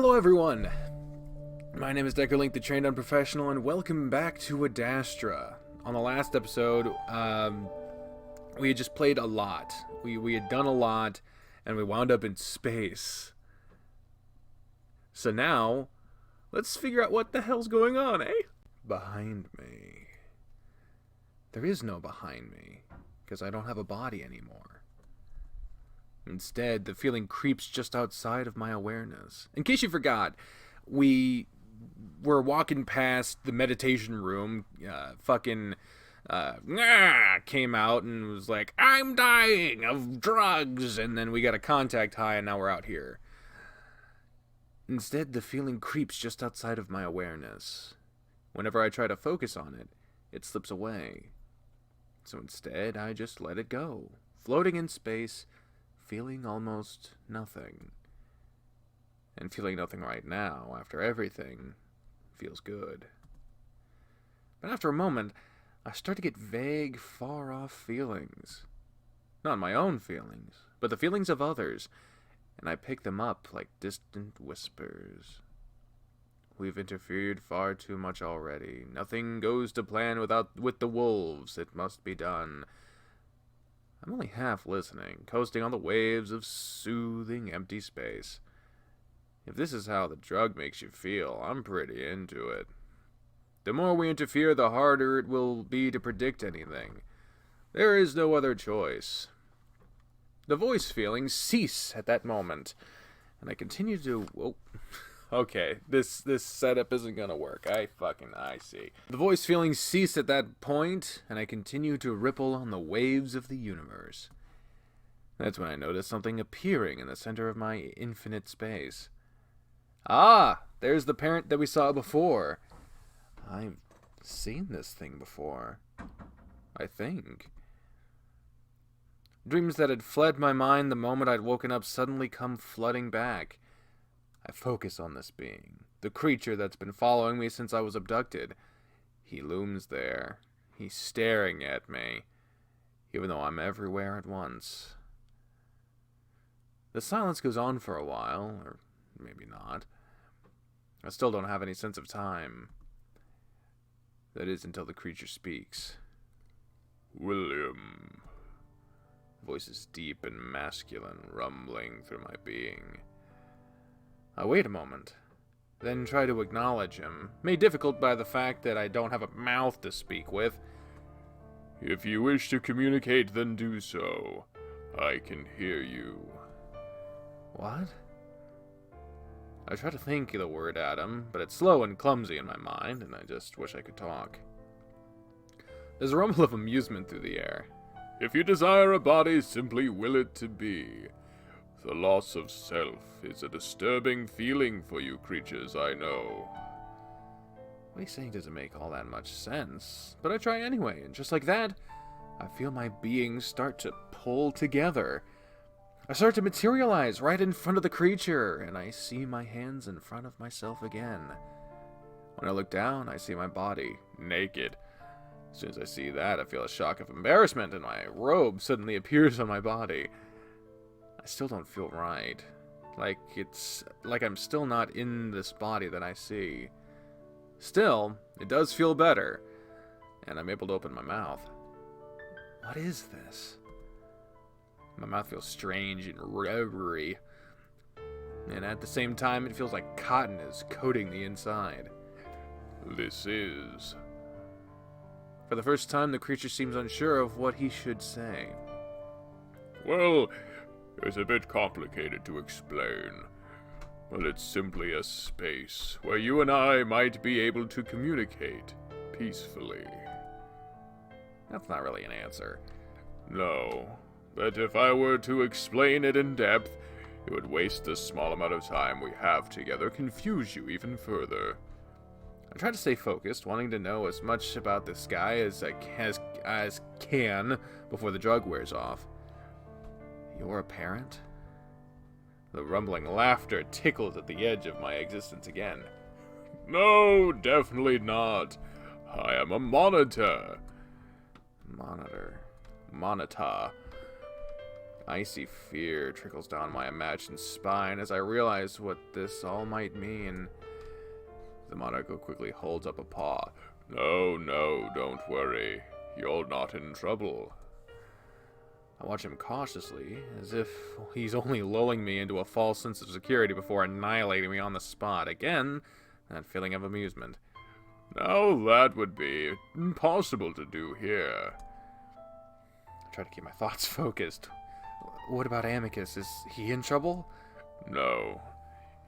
Hello everyone! My name is Deckerlink, the Trained Unprofessional, and welcome back to Adastra. On the last episode, we had just played a lot. We had done a lot, and we wound up in space. So now, let's figure out what the hell's going on, eh? Behind me. There is no behind me, because I don't have a body anymore. Instead, the feeling creeps just outside of my awareness. In case you forgot, we were walking past the meditation room. Came out and was like, I'm dying of drugs. And then we got a contact high and now we're out here. Instead, the feeling creeps just outside of my awareness. Whenever I try to focus on it, it slips away. So instead, I just let it go, floating in space, feeling almost nothing. And feeling nothing right now, after everything, feels good. But after a moment, I start to get vague, far-off feelings. Not my own feelings, but the feelings of others, and I pick them up like distant whispers. We've interfered far too much already. Nothing goes to plan with the wolves. It must be done. I'm only half listening, coasting on the waves of soothing empty space. If this is how the drug makes you feel, I'm pretty into it. The more we interfere, the harder it will be to predict anything. There is no other choice. The voice feelings cease at that moment, and I continue to... Whoa. Okay, this setup isn't gonna work. I see. The voice feelings cease at that point, and I continue to ripple on the waves of the universe. That's when I notice something appearing in the center of my infinite space. Ah, there's the parent that we saw before. I've seen this thing before, I think. Dreams that had fled my mind the moment I'd woken up suddenly come flooding back. I focus on this being, the creature that's been following me since I was abducted. He looms there. He's staring at me, even though I'm everywhere at once. The silence goes on for a while, or maybe not. I still don't have any sense of time. That is until the creature speaks. William. Voice is deep and masculine, rumbling through my being. I wait a moment, then try to acknowledge him, made difficult by the fact that I don't have a mouth to speak with. If you wish to communicate, then do so. I can hear you. What? I try to think of the word Adam, but it's slow and clumsy in my mind, and I just wish I could talk. There's a rumble of amusement through the air. If you desire a body, simply will it to be. The loss of self is a disturbing feeling for you creatures, I know. What he's saying doesn't make all that much sense, but I try anyway, and just like that, I feel my being start to pull together. I start to materialize right in front of the creature, and I see my hands in front of myself again. When I look down, I see my body, naked. As soon as I see that, I feel a shock of embarrassment, and my robe suddenly appears on my body. I still don't feel right. Like I'm still not in this body that I see. Still, it does feel better, and I'm able to open my mouth. What is this? My mouth feels strange and rubbery, and at the same time, it feels like cotton is coating the inside. This is... For the first time, the creature seems unsure of what he should say. Well... It's a bit complicated to explain, but it's simply a space where you and I might be able to communicate peacefully. That's not really an answer. No, but if I were to explain it in depth, it would waste the small amount of time we have together, confuse you even further. I try to stay focused, wanting to know as much about this guy as I can before the drug wears off. You're a parent? The rumbling laughter tickles at the edge of my existence again. No, definitely not. I am a monitor. Monitor. Icy fear trickles down my imagined spine as I realize what this all might mean. The monarch quickly holds up a paw. No, don't worry. You're not in trouble. I watch him cautiously, as if he's only lulling me into a false sense of security before annihilating me on the spot. Again, that feeling of amusement. Now that would be impossible to do here. I try to keep my thoughts focused. What about Amicus? Is he in trouble? No.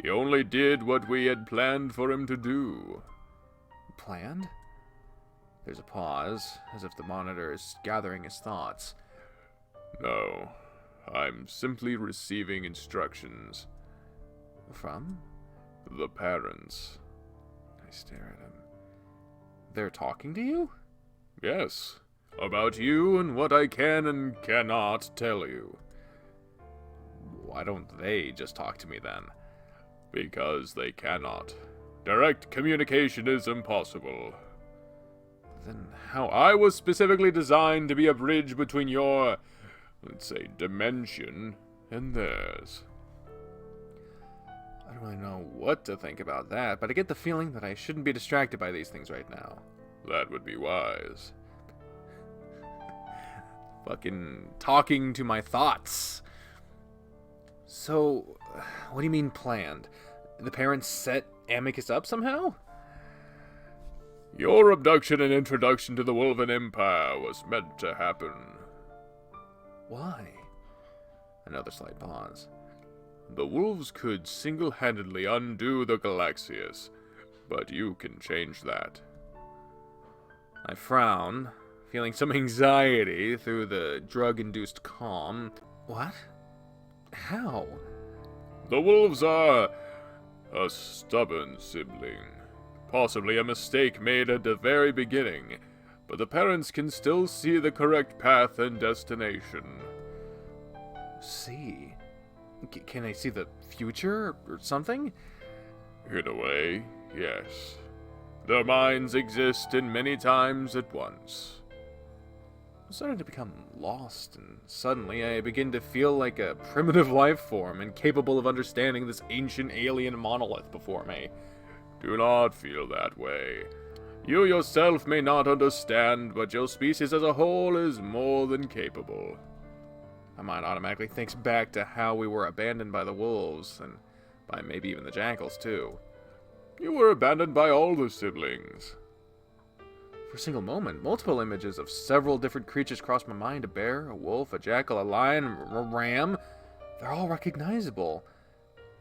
He only did what we had planned for him to do. Planned? There's a pause, as if the monitor is gathering his thoughts. No. I'm simply receiving instructions. From? The parents. I stare at him. They're talking to you? Yes. About you and what I can and cannot tell you. Why don't they just talk to me then? Because they cannot. Direct communication is impossible. Then how? I was specifically designed to be a bridge between your, let's say, dimension and theirs. I don't really know what to think about that, but I get the feeling that I shouldn't be distracted by these things right now. That would be wise. Fucking talking to my thoughts. So, what do you mean planned? The parents set Amicus up somehow? Your abduction and introduction to the Wolven Empire was meant to happen. Why? Another slight pause. The wolves could single-handedly undo the Galaxias, but you can change that. I frown, feeling some anxiety through the drug-induced calm. What? How? The wolves are a stubborn sibling. Possibly a mistake made at the very beginning, but the parents can still see the correct path and destination. See? Can they see the future or something? In a way, yes. Their minds exist in many times at once. I'm starting to become lost, and suddenly I begin to feel like a primitive life form, incapable of understanding this ancient alien monolith before me. Do not feel that way. You yourself may not understand, but your species as a whole is more than capable. My mind automatically thinks back to how we were abandoned by the wolves, and by maybe even the jackals, too. You were abandoned by all the siblings. For a single moment, multiple images of several different creatures crossed my mind. A bear, a wolf, a jackal, a lion, a ram. They're all recognizable.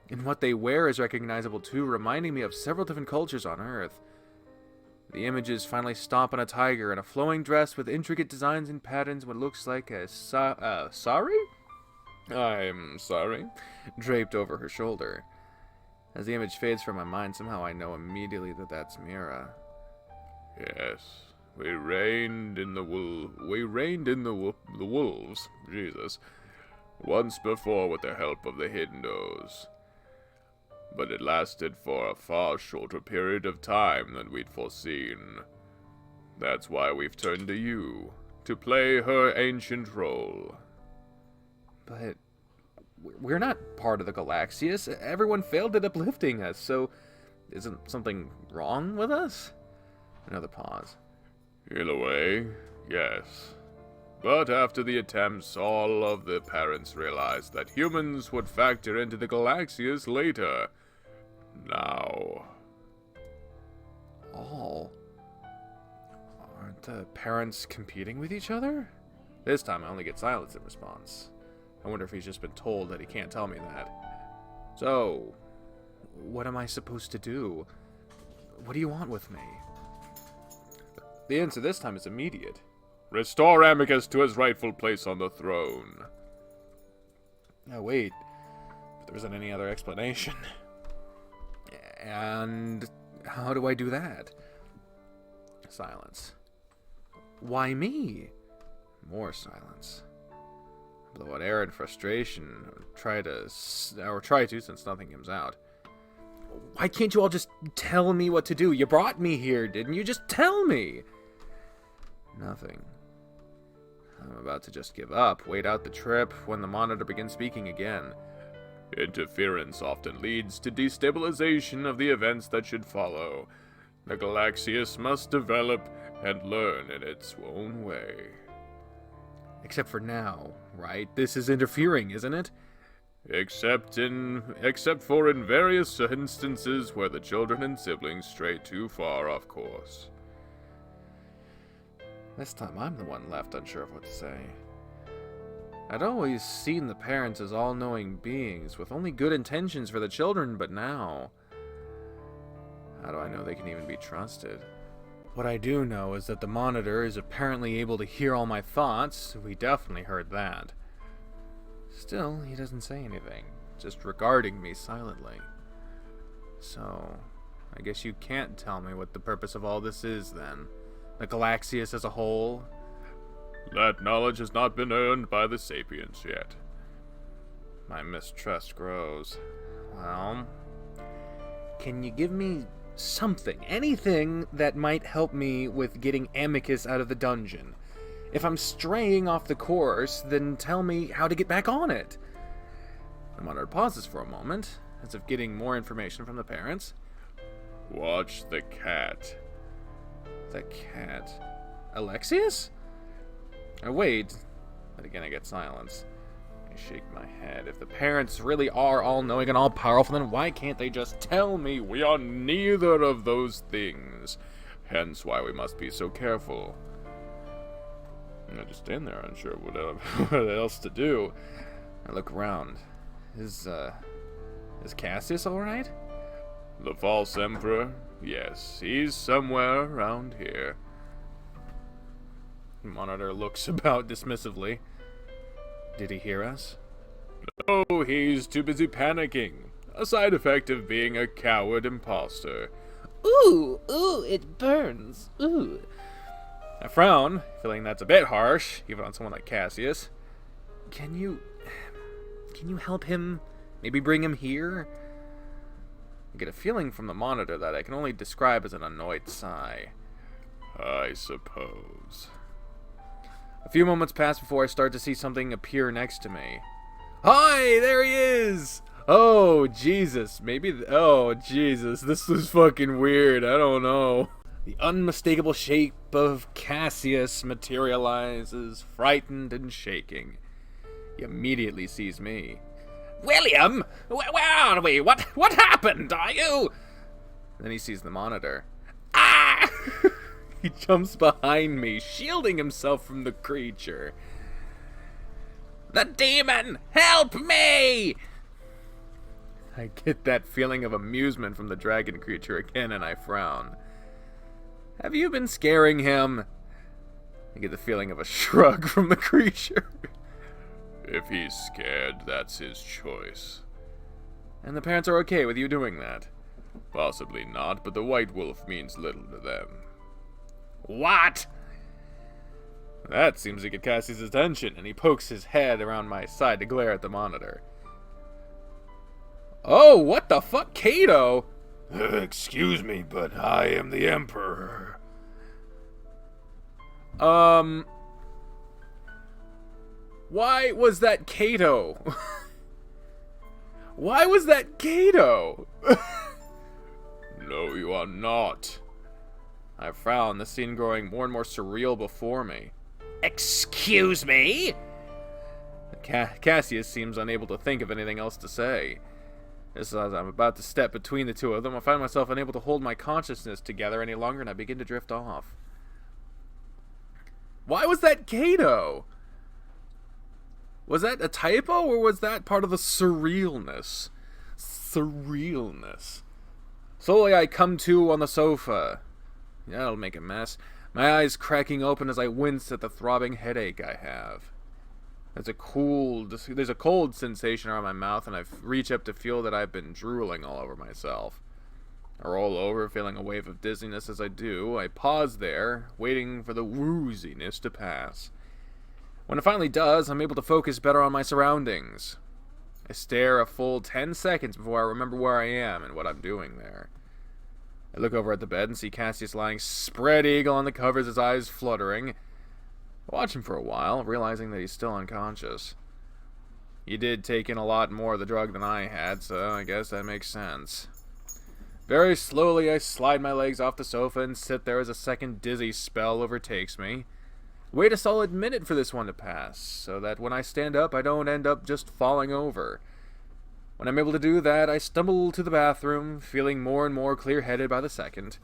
And what they wear is recognizable too, reminding me of several different cultures on Earth. The images finally stop on a tiger in a flowing dress with intricate designs and patterns, what looks like a sari? I'm sorry, draped over her shoulder. As the image fades from my mind, somehow I know immediately that that's Mira. Yes, we reigned in the wolves, Jesus, once before with the help of the Hindos. But it lasted for a far shorter period of time than we'd foreseen. That's why we've turned to you, to play her ancient role. But we're not part of the Galaxias. Everyone failed at uplifting us, so isn't something wrong with us? Another pause. In a way, yes. But after the attempts, all of the parents realized that humans would factor into the Galaxias later. Now. All? Aren't the parents competing with each other? This time I only get silence in response. I wonder if he's just been told that he can't tell me that. So, what am I supposed to do? What do you want with me? The answer this time is immediate. Restore Amicus to his rightful place on the throne. Now wait, but there isn't any other explanation. And how do I do that? Silence. Why me? More silence. I blow out air in frustration, or try to, since nothing comes out. Why can't you all just tell me what to do? You brought me here, didn't you? Just tell me! Nothing. I'm about to just give up, wait out the trip, when the monitor begins speaking again. Interference often leads to destabilization of the events that should follow. The Galaxias must develop and learn in its own way. Except for now, right? This is interfering, isn't it? Except for in various instances where the children and siblings stray too far off course. This time I'm the one left unsure of what to say. I'd always seen the parents as all-knowing beings with only good intentions for the children, but now... how do I know they can even be trusted? What I do know is that the monitor is apparently able to hear all my thoughts. We definitely heard that. Still, he doesn't say anything, just regarding me silently. So, I guess you can't tell me what the purpose of all this is, then. The Galaxias as a whole? That knowledge has not been earned by the sapiens yet. My mistrust grows. Well, can you give me something, anything that might help me with getting Amicus out of the dungeon? If I'm straying off the course, then tell me how to get back on it. The monitor pauses for a moment, as if getting more information from the parents. Watch the cat. The cat? Alexius? I wait, but again I get silence. I shake my head. If the parents really are all-knowing and all-powerful, then why can't they just tell me we are neither of those things? Hence why we must be so careful. I just stand there unsure what else to do. I look around. Is Cassius alright? The false emperor? Yes, he's somewhere around here. The monitor looks about dismissively. Did he hear us? No, he's too busy panicking. A side effect of being a coward imposter. Ooh, it burns. Ooh. I frown, feeling that's a bit harsh, even on someone like Cassius. Can you help him? Maybe bring him here? I get a feeling from the monitor that I can only describe as an annoyed sigh. I suppose. A few moments pass before I start to see something appear next to me. Hi, there he is! Oh, Jesus. Oh, Jesus. This is fucking weird. I don't know. The unmistakable shape of Cassius materializes, frightened and shaking. He immediately sees me. William! Where are we? What happened? Are you... Then he sees the monitor. Ah! He jumps behind me, shielding himself from the creature. The demon! Help me! I get that feeling of amusement from the dragon creature again, and I frown. Have you been scaring him? I get the feeling of a shrug from the creature. If he's scared, that's his choice. And the parents are okay with you doing that? Possibly not, but the white wolf means little to them. What? That seems to get Cassie's attention, and he pokes his head around my side to glare at the monitor. Oh, what the fuck, Kato? Excuse me, but I am the Emperor. Why was that Kato? Why was that Kato? No, you are not. I frown, the scene growing more and more surreal before me. Excuse me? Cassius seems unable to think of anything else to say. Just as I'm about to step between the two of them, I find myself unable to hold my consciousness together any longer, and I begin to drift off. Why was that Kato? Was that a typo, or was that part of the surrealness? Surrealness. Slowly I come to on the sofa. Yeah, that'll make a mess. My eyes cracking open as I wince at the throbbing headache I have. There's a cold sensation around my mouth, and I reach up to feel that I've been drooling all over myself. I roll over, feeling a wave of dizziness as I do. I pause there, waiting for the wooziness to pass. When it finally does, I'm able to focus better on my surroundings. I stare a full 10 seconds before I remember where I am and what I'm doing there. I look over at the bed and see Cassius lying spread eagle on the covers, his eyes fluttering. I watch him for a while, realizing that he's still unconscious. He did take in a lot more of the drug than I had, so I guess that makes sense. Very slowly, I slide my legs off the sofa and sit there as a second dizzy spell overtakes me. Wait a solid minute for this one to pass, so that when I stand up, I don't end up just falling over. When I'm able to do that, I stumble to the bathroom, feeling more and more clear-headed by the second.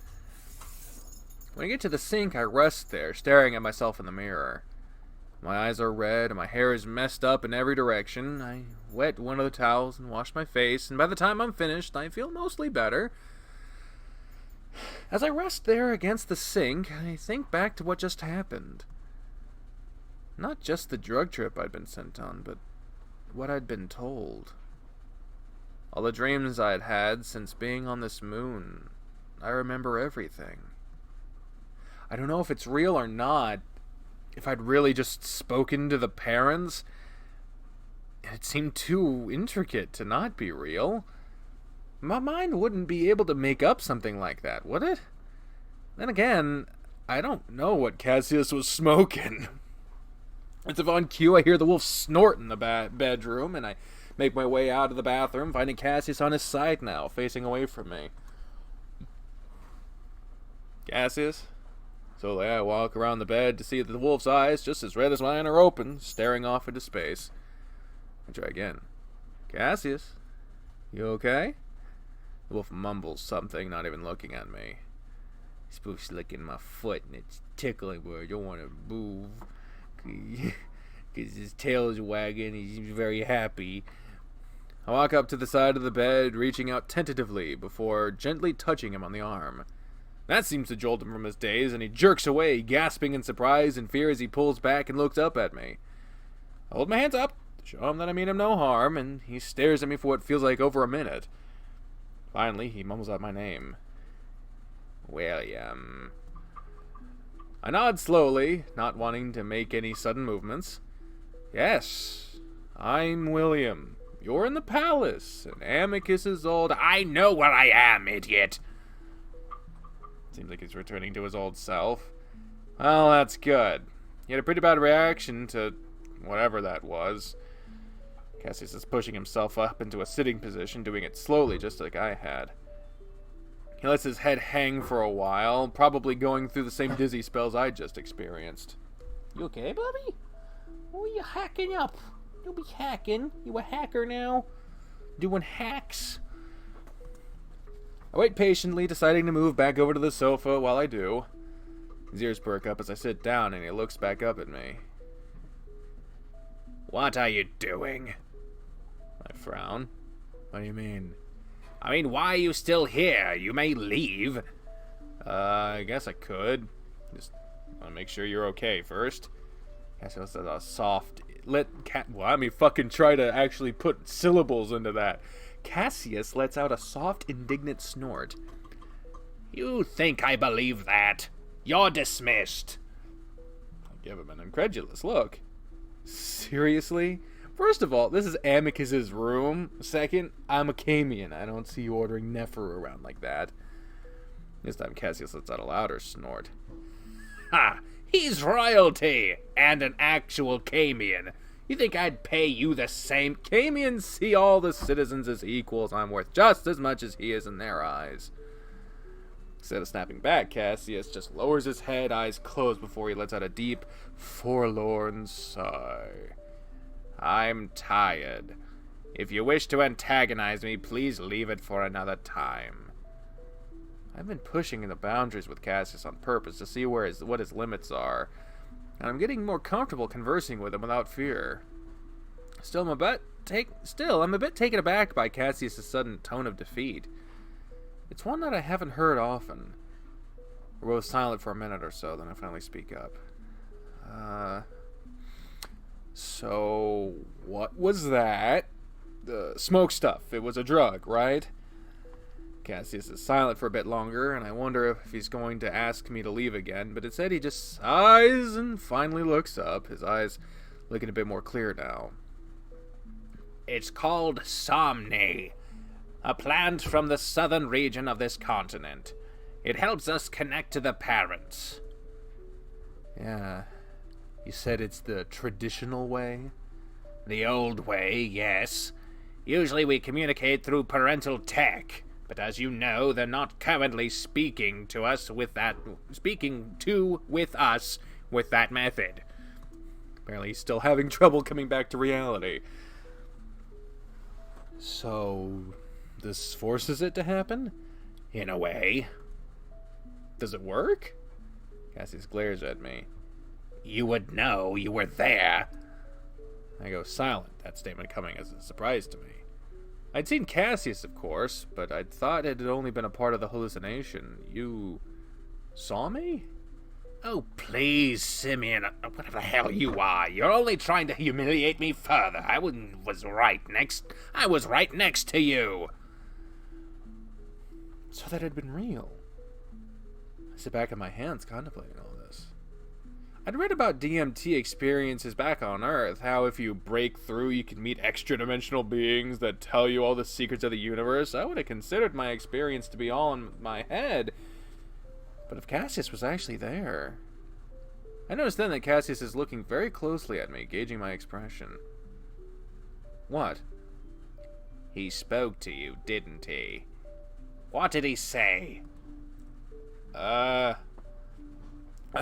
When I get to the sink, I rest there, staring at myself in the mirror. My eyes are red, and my hair is messed up in every direction. I wet one of the towels and wash my face, and by the time I'm finished, I feel mostly better. As I rest there against the sink, I think back to what just happened. Not just the drug trip I'd been sent on, but what I'd been told. All the dreams I had had since being on this moon. I remember everything. I don't know if it's real or not, if I'd really just spoken to the parents. It seemed too intricate to not be real. My mind wouldn't be able to make up something like that, would it? Then again, I don't know what Cassius was smoking. As if on cue, I hear the wolf snort in the bedroom, and I make my way out of the bathroom, finding Cassius on his side now, facing away from me. Cassius? Slowly, I walk around the bed to see that the wolf's eyes, just as red as mine, are open, staring off into space. I try again. Cassius? You okay? The wolf mumbles something, not even looking at me. He's supposed to licking my foot, and it's tickling where I don't want to move. Because his tail is wagging, he seems very happy. I walk up to the side of the bed, reaching out tentatively before gently touching him on the arm. That seems to jolt him from his daze, and he jerks away, gasping in surprise and fear as he pulls back and looks up at me. I hold my hands up to show him that I mean him no harm, and he stares at me for what feels like over a minute. Finally, he mumbles out my name. William. I nod slowly, not wanting to make any sudden movements. Yes, I'm William. You're in the palace, and Amicus is old. I know where I am, idiot! Seems like he's returning to his old self. Well, that's good. He had a pretty bad reaction to whatever that was. Cassius is pushing himself up into a sitting position, doing it slowly, just like I had. He lets his head hang for a while, probably going through the same dizzy spells I just experienced. You okay, Bobby? What are you hacking up? Don't be hacking. You a hacker now? Doing hacks? I wait patiently, deciding to move back over to the sofa while I do. His ears perk up as I sit down, and he looks back up at me. What are you doing? I frown. What do you mean? I mean, why are you still here? You may leave. I guess I could. Just want to make sure you're okay first. Cassius has a soft... Well, let me fucking try to actually put syllables into that. Cassius lets out a soft, indignant snort. You think I believe that? You're dismissed. I give him an incredulous look. Seriously? First of all, this is Amicus's room. Second, I'm a Camian. I don't see you ordering Nefer around like that. This time Cassius lets out a louder snort. Ha! He's royalty! And an actual Camian. You think I'd pay you the same? Camians see all the citizens as equals. I'm worth just as much as he is in their eyes. Instead of snapping back, Cassius just lowers his head, eyes closed, before he lets out a deep, forlorn sigh. I'm tired. If you wish to antagonize me, please leave it for another time. I've been pushing the boundaries with Cassius on purpose to see what his limits are, and I'm getting more comfortable conversing with him without fear. Still, I'm a bit taken aback by Cassius' sudden tone of defeat. It's one that I haven't heard often. We're both silent for a minute or so, then I finally speak up. So, what was that? The smoke stuff. It was a drug, right? Cassius is silent for a bit longer, and I wonder if he's going to ask me to leave again, but instead he just sighs and finally looks up, his eyes looking a bit more clear now. It's called Somni, a plant from the southern region of this continent. It helps us connect to the parents. Yeah, You said it's the traditional way? The old way, yes. Usually we communicate through parental tech, but as you know, they're not currently speaking to us with that method. Apparently he's still having trouble coming back to reality. So, this forces it to happen? In a way. Does it work? Cassius glares at me. You would know, you were there. I go silent, that statement coming as a surprise to me. I'd seen Cassius, of course, but I'd thought it had only been a part of the hallucination. You saw me? Oh, please, Simeon, whatever the hell you are. You're only trying to humiliate me further. I was right next to you. So that had been real. I sit back in my hands contemplating all this. I'd read about DMT experiences back on Earth, how if you break through you can meet extra-dimensional beings that tell you all the secrets of the universe. I would have considered my experience to be all in my head. But if Cassius was actually there... I noticed then that Cassius is looking very closely at me, gauging my expression. What? He spoke to you, didn't he? What did he say? I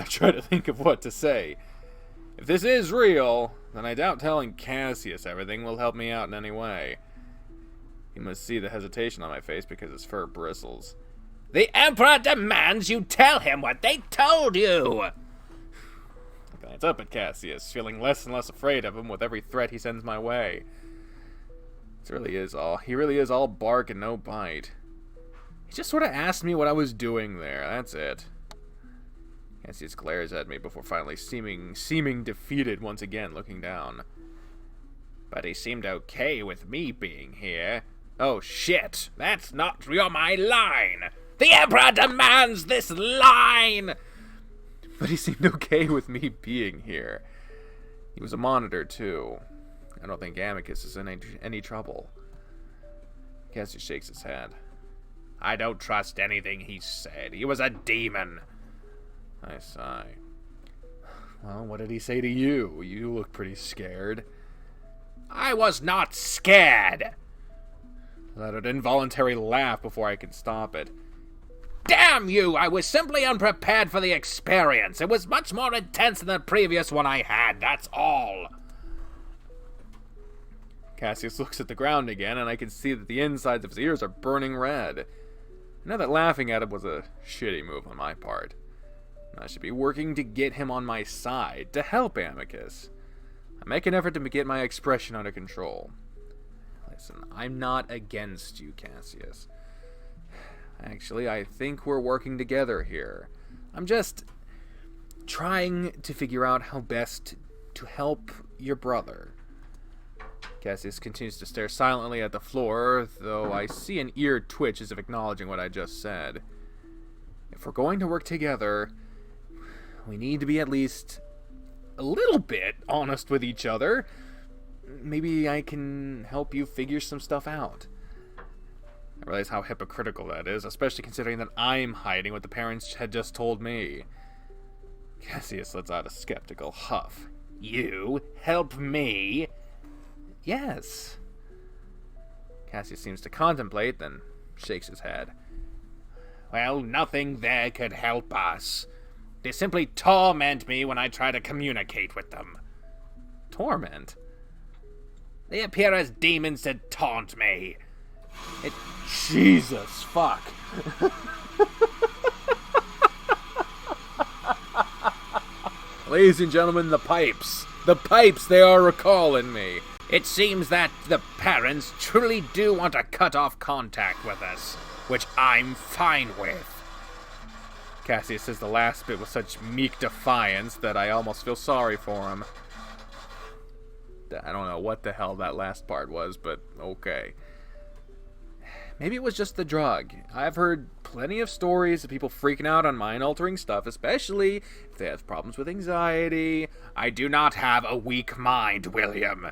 try to think of what to say. If this is real, then I doubt telling Cassius everything will help me out in any way. He must see the hesitation on my face because his fur bristles. The Emperor demands you tell him what they told you! I glance up at Cassius, feeling less and less afraid of him with every threat he sends my way. He really is all bark and no bite. He just sort of asked me what I was doing there, that's it. Cassius glares at me before finally seeming defeated once again, looking down. But he seemed okay with me being here. Oh shit, that's not my line! The Emperor demands this line! But he seemed okay with me being here. He was a monitor, too. I don't think Amicus is in any trouble. Cassius shakes his head. I don't trust anything he said. He was a demon. I sigh. Well, what did he say to you? You look pretty scared. I was not scared. I let an involuntary laugh before I could stop it. Damn you! I was simply unprepared for the experience. It was much more intense than the previous one I had, that's all. Cassius looks at the ground again, and I can see that the insides of his ears are burning red. I know that laughing at him was a shitty move on my part. I should be working to get him on my side, to help Amicus. I make an effort to get my expression under control. Listen, I'm not against you, Cassius. Actually, I think we're working together here. I'm just trying to figure out how best to help your brother. Cassius continues to stare silently at the floor, though I see an ear twitch as if acknowledging what I just said. If we're going to work together, we need to be at least a little bit honest with each other. Maybe I can help you figure some stuff out. I realize how hypocritical that is, especially considering that I'm hiding what the parents had just told me. Cassius lets out a skeptical huff. You help me? Yes. Cassius seems to contemplate, then shakes his head. Well, nothing there could help us. They simply torment me when I try to communicate with them. Torment? They appear as demons to taunt me. Jesus, fuck. Ladies and gentlemen, the pipes. The pipes, they are recalling me. It seems that the parents truly do want to cut off contact with us, which I'm fine with. Cassius says the last bit with such meek defiance that I almost feel sorry for him. I don't know what the hell that last part was, but okay. Maybe it was just the drug. I've heard plenty of stories of people freaking out on mind-altering stuff, especially if they have problems with anxiety. I do not have a weak mind, William.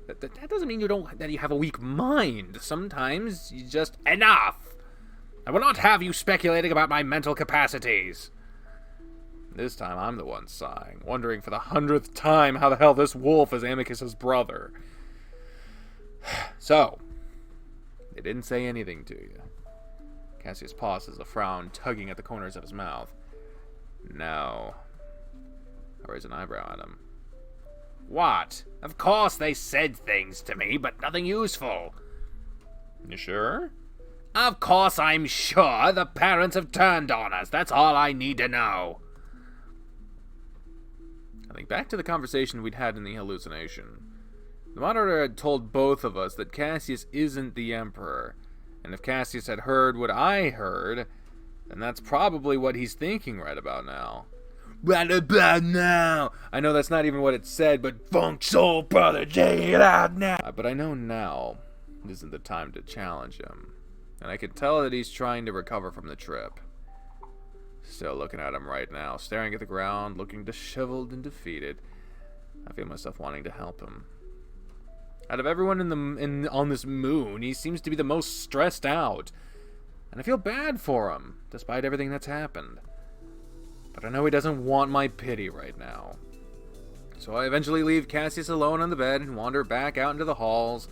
That doesn't mean that you have a weak mind. Sometimes you just... Enough! I will not have you speculating about my mental capacities. This time I'm the one sighing, wondering for the 100th time how the hell this wolf is Amicus's brother. So, they didn't say anything to you. Cassius pauses, a frown tugging at the corners of his mouth. No. I raise an eyebrow at him. What? Of course they said things to me, but nothing useful. You sure? Of course I'm sure. The parents have turned on us. That's all I need to know. I think back to the conversation we'd had in the hallucination. The monitor had told both of us that Cassius isn't the Emperor, and if Cassius had heard what I heard, then that's probably what he's thinking right about now. Right about now! I know that's not even what it said, but funk soul brother, check it out now! But I know now isn't the time to challenge him, and I can tell that he's trying to recover from the trip. Still looking at him right now, staring at the ground, looking disheveled and defeated. I feel myself wanting to help him. Out of everyone on this moon, he seems to be the most stressed out. And I feel bad for him, despite everything that's happened. But I know he doesn't want my pity right now. So I eventually leave Cassius alone on the bed and wander back out into the halls,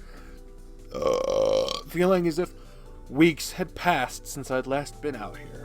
feeling as if weeks had passed since I'd last been out here.